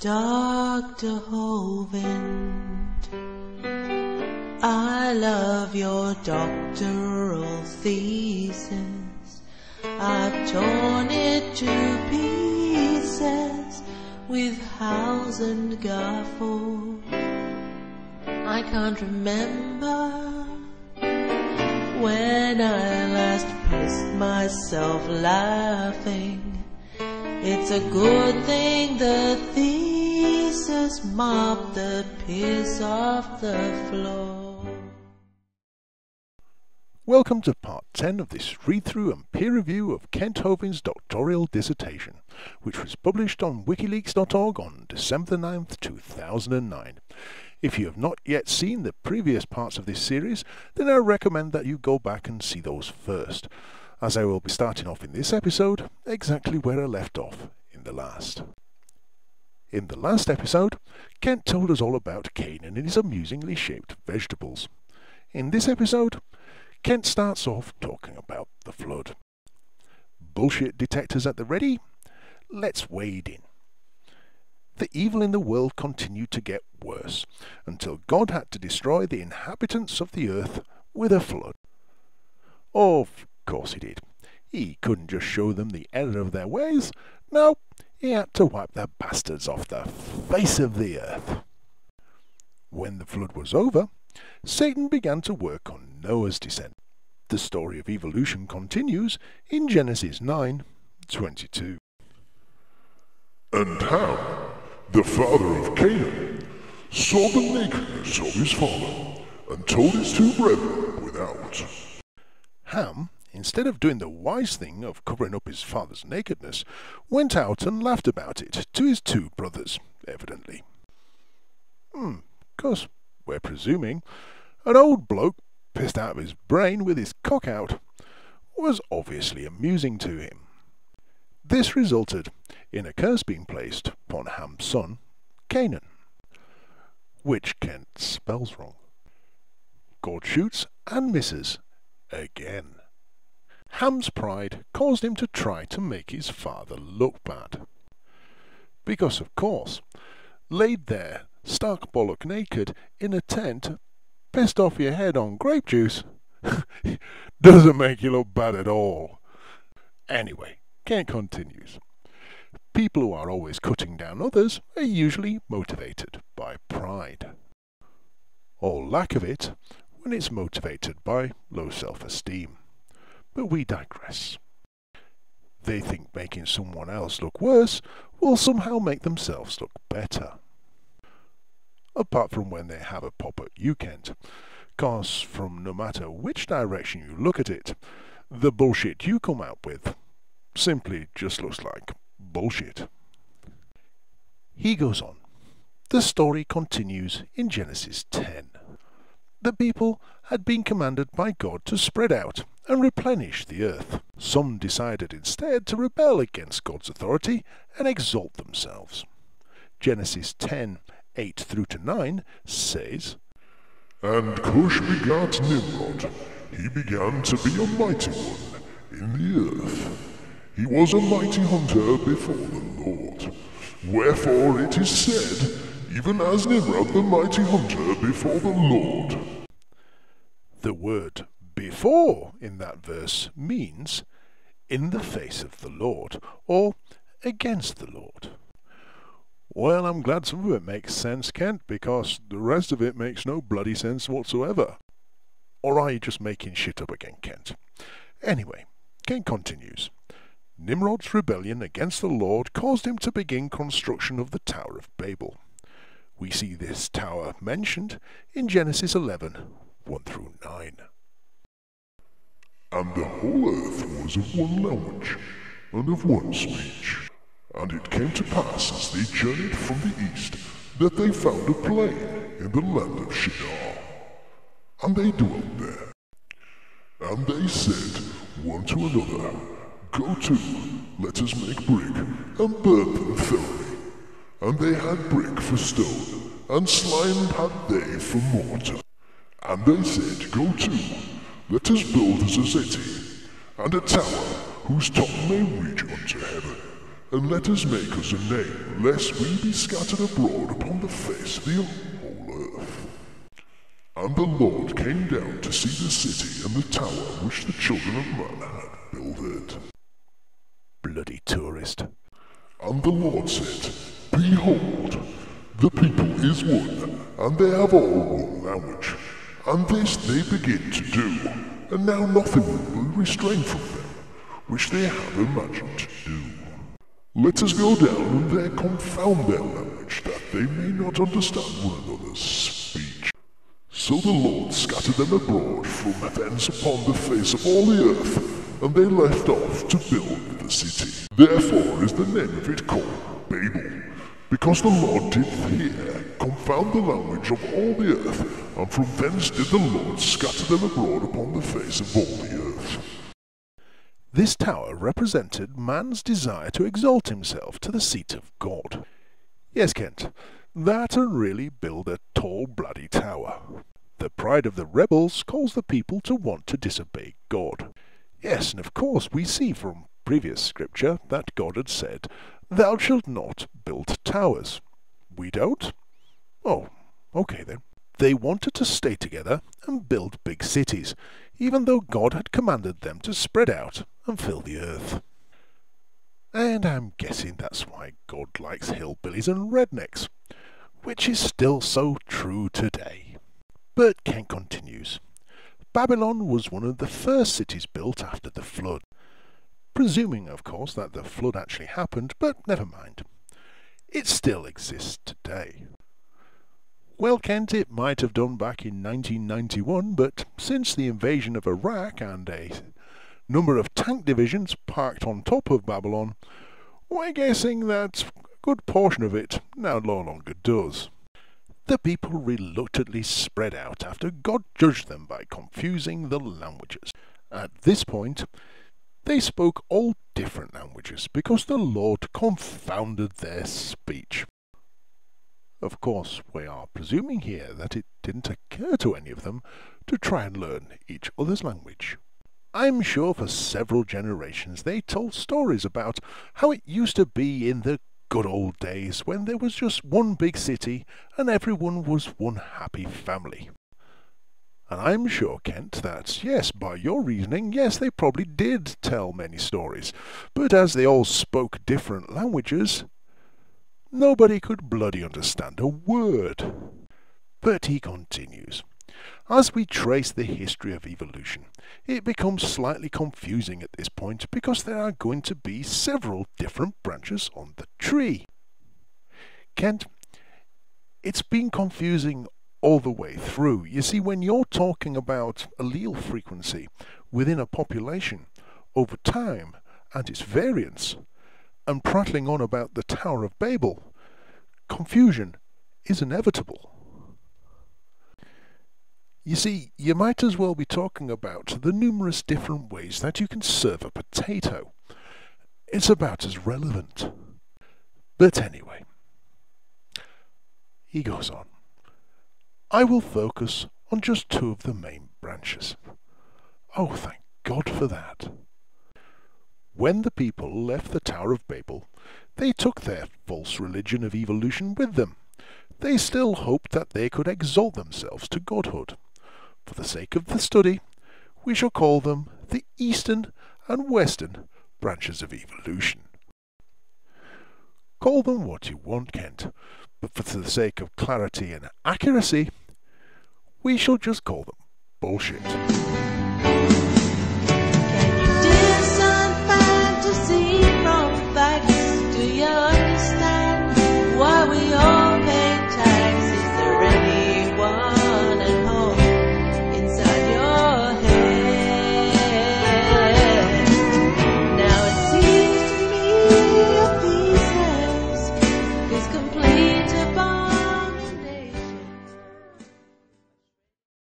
Dr. Hovind, I love your doctoral thesis. I've torn it to pieces with house and gaffle. I can't remember when I last pissed myself laughing. It's a good thing the thesis mopped the piss off the floor. Welcome to part 10 of this read-through and peer review of Kent Hovind's doctoral dissertation, which was published on wikileaks.org on December 9th, 2009. If you have not yet seen the previous parts of this series, then I recommend that you go back and see those first, as I will be starting off in this episode exactly where I left off in the last. In the last episode, Kent told us all about Cain and his amusingly shaped vegetables. In this episode, Kent starts off talking about the flood. Bullshit detectors at the ready? Let's wade in. The evil in the world continued to get worse, until God had to destroy the inhabitants of the earth with a flood. Of course he did. He couldn't just show them the error of their ways. No, he had to wipe the bastards off the face of the earth. When the flood was over, Satan began to work on Noah's descent. The story of evolution continues in Genesis 9:22. And Ham, the father of Canaan, saw the nakedness of his father, and told his two brethren without. Ham, instead of doing the wise thing of covering up his father's nakedness, went out and laughed about it to his two brothers, evidently. 'Cause we're presuming an old bloke pissed out of his brain with his cock out was obviously amusing to him. This resulted in a curse being placed upon Ham's son, Canaan, which Kent spells wrong. God shoots and misses again. Ham's pride caused him to try to make his father look bad. Because, of course, laid there, stark bollock naked, in a tent, pissed off your head on grape juice, doesn't make you look bad at all. Anyway, Kent continues. People who are always cutting down others are usually motivated by pride, or lack of it when it's motivated by low self-esteem. But we digress. They think making someone else look worse will somehow make themselves look better. Apart from when they have a pop at you, Kent, 'cause from no matter which direction you look at it, the bullshit you come out with simply just looks like bullshit. He goes on. The story continues in Genesis 10. The people had been commanded by God to spread out and replenish the earth. Some decided instead to rebel against God's authority and exalt themselves. Genesis 10:8-9 says, And Cush begat Nimrod. He began to be a mighty one in the earth. He was a mighty hunter before the Lord. Wherefore it is said, even as Nimrod the mighty hunter before the Lord. The word before in that verse means in the face of the Lord, or against the Lord. Well, I'm glad some of it makes sense, Kent, because the rest of it makes no bloody sense whatsoever. Or are you just making shit up again, Kent? Anyway, Kent continues. Nimrod's rebellion against the Lord caused him to begin construction of the Tower of Babel. We see this tower mentioned in Genesis 11:1-9. And the whole earth was of one language, and of one speech. And it came to pass, as they journeyed from the east, that they found a plain in the land of Shinar. And they dwelt there. And they said one to another, Go to, let us make brick, and burn them thoroughly. And they had brick for stone, and slime had they for mortar. And they said, Go to, let us build us a city, and a tower whose top may reach unto heaven, and let us make us a name, lest we be scattered abroad upon the face of the whole earth. And the Lord came down to see the city and the tower which the children of man had builded. Bloody tourist. And the Lord said, Behold, the people is one, and they have all one language. And this they begin to do, and now nothing will be restrained from them, which they have imagined to do. Let us go down and there confound their language, that they may not understand one another's speech. So the Lord scattered them abroad from thence upon the face of all the earth, and they left off to build the city. Therefore is the name of it called Babel, because the Lord did here confound the language of all the earth, and from thence did the Lord scatter them abroad upon the face of all the earth. This tower represented man's desire to exalt himself to the seat of God. Yes, Kent, that and really build a tall bloody tower. The pride of the rebels calls the people to want to disobey God. Yes, and of course we see from previous scripture that God had said, Thou shalt not build towers. We don't? Oh, okay then. They wanted to stay together and build big cities, even though God had commanded them to spread out and fill the earth. And I'm guessing that's why God likes hillbillies and rednecks, which is still so true today. But Kent continues. Babylon was one of the first cities built after the flood. Presuming, of course, that the flood actually happened, but never mind. It still exists today. Well, Kent, it might have done back in 1991, but since the invasion of Iraq and a number of tank divisions parked on top of Babylon, we're guessing that a good portion of it now no longer does. The people reluctantly spread out after God judged them by confusing the languages. At this point, they spoke all different languages because the Lord confounded their speech. Of course, we are presuming here that it didn't occur to any of them to try and learn each other's language. I'm sure for several generations they told stories about how it used to be in the good old days when there was just one big city and everyone was one happy family. And I'm sure, Kent, that, yes, by your reasoning, yes, they probably did tell many stories, but as they all spoke different languages, nobody could bloody understand a word. But he continues. As we trace the history of evolution, it becomes slightly confusing at this point because there are going to be several different branches on the tree. Kent, it's been confusing all the way through. You see, when you're talking about allele frequency within a population over time and its variance, and prattling on about the Tower of Babel, confusion is inevitable. You see, you might as well be talking about the numerous different ways that you can serve a potato. It's about as relevant. But anyway, he goes on. I will focus on just two of the main branches. Oh, thank God for that. When the people left the Tower of Babel, they took their false religion of evolution with them. They still hoped that they could exalt themselves to godhood. For the sake of the study, we shall call them the Eastern and Western branches of evolution. Call them what you want, Kent, but for the sake of clarity and accuracy, we shall just call them bullshit.